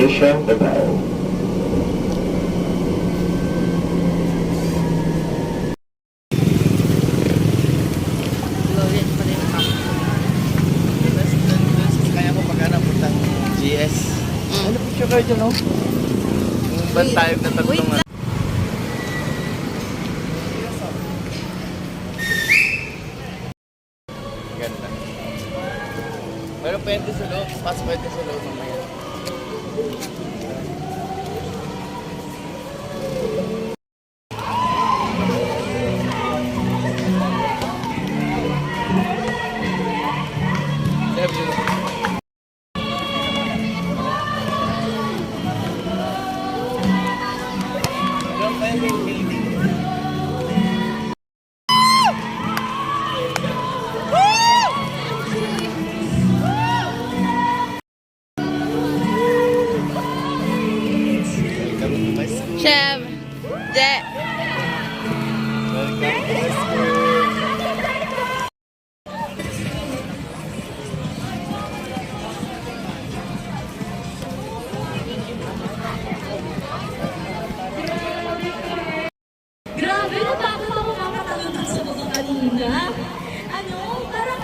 Station Davao. Kaya ko pagka napuntang GS. Ano picture kayo dyan, no? Yung bantayog na tatlong ganda. Pero pwede sa loob. Pwede sa loob mamaya. Shem, Je. Grabe, natakot ako makatalunod sa mga kanina. Ano, parang...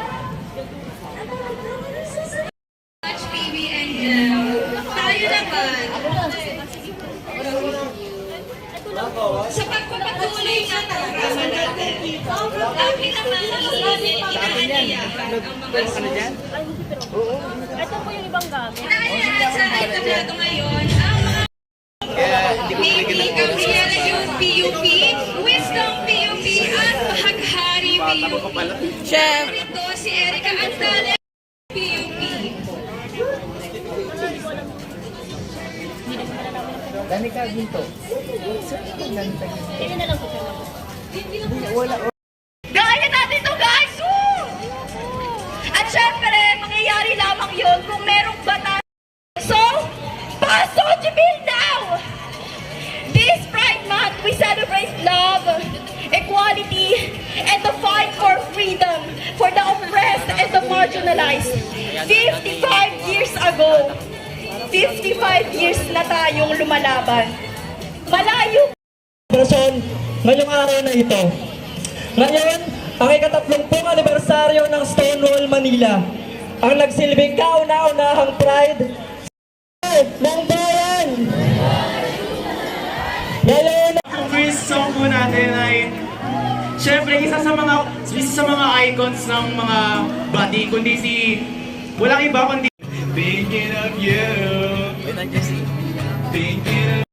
Touch baby angel. Tayo naman. Sa pagpapatuloy ng programa natin, lagi naman inaaniyahan ang mga susunod. Ito po yung ibang gamit. Inaaniyahan sa entablado ngayon ang mga Baby Gabriela yung PUP, Wisdom PUP at Mahaghari PUP. Shem. Ito si Erica Antale PUP. Dani ka dito. Hindi na lang po. Gaya natin to, guys! Woo! At syempre, mangyayari lamang yun kung merong batas. So, paso Jibil now! This Pride Month, we celebrate love, equality, and the fight for freedom for the oppressed and the marginalized. 55 years ago, 55 years na tayong lumalaban. Malayo Selebrasyon ngayong araw na ito. Ngayon, ang ika-30 anibersaryo ng Stonewall Manila. Ang nagsilbing kauna-unahang pride ng bayan. Ngayon, Ang first song po natin ay syempre isa sa mga icons ng mga bati, kundi walang iba kundi Thinking of You. Wait, nandiyan si... Thinking of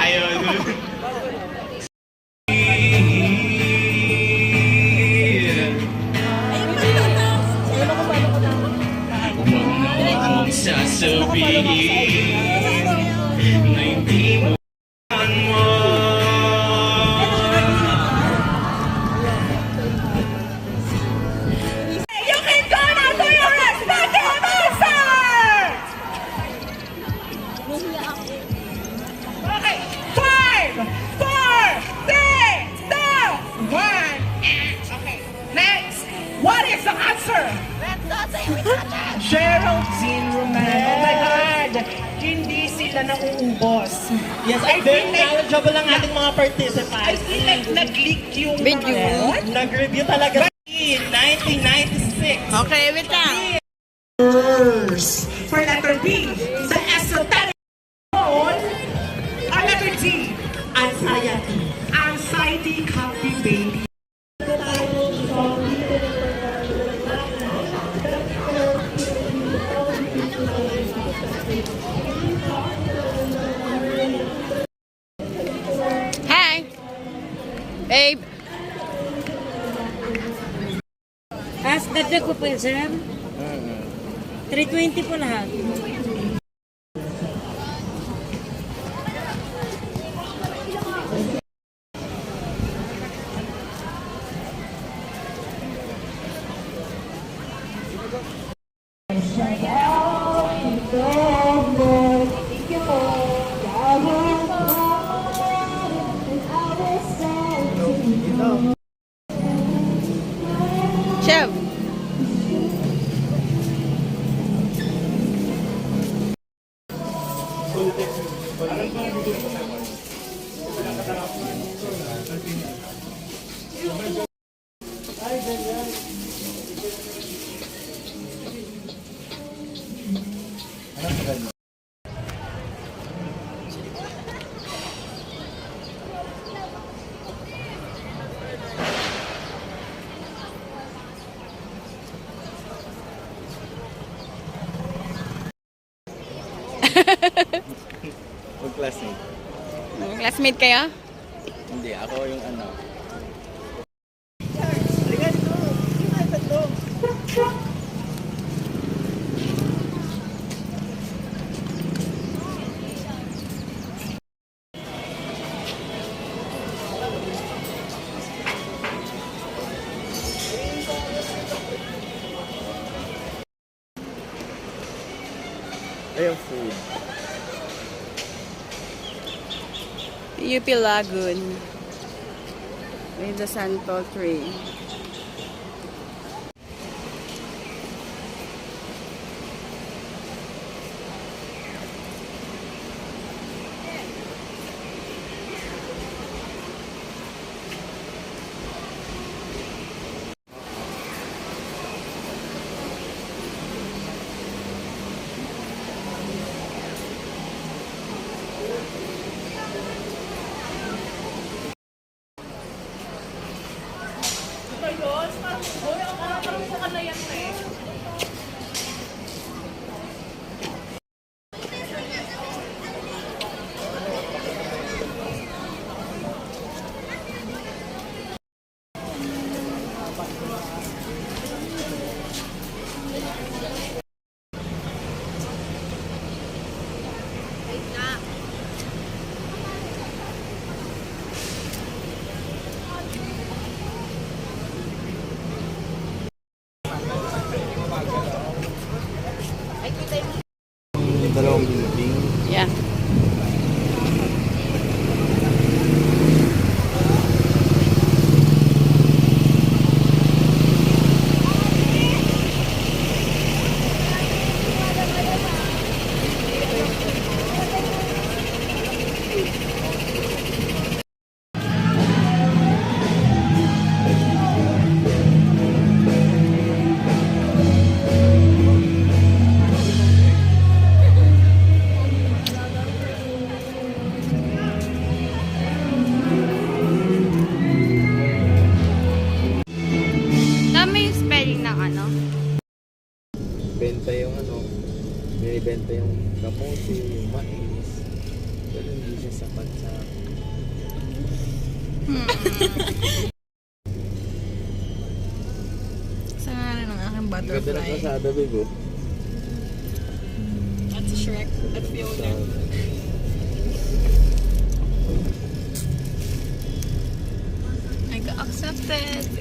Ayun. Huwag mong sasabihin na hindi mo mo. You can go now to your respective answer! Okay, 5, 4, 3, 2, 1. Okay, next. What is the answer? Geraldine Romano. Oh my God! Hindi sila nauubos. yes, I very feel like- knowledgeable ang ating mga I participants. feel like nag-leak yung Video. mga... Nag-review talaga. 1996. Okay, wait lang. For letter B, the esoteric soul. Ang letter D, anxiety. Anxiety copy baby. Hi. Babe. Dagdag ko po yun, sir. 320 po lahat. Chef. Mag-classmate. Classmate kayo? Hindi, ako yung ano. Ayun, food. UP Lagoon. With the Santo tree. Yung dalawang building. Yeah. Tama yung spelling ng ano? Benta yung ano. Binibenta yung kamote, yung mais. Pero hindi siya sapat sa... Sa nga ng aking Ganda ng butterfly. kasada, babe, oh. At si Shrek. At Fiona. I got accepted.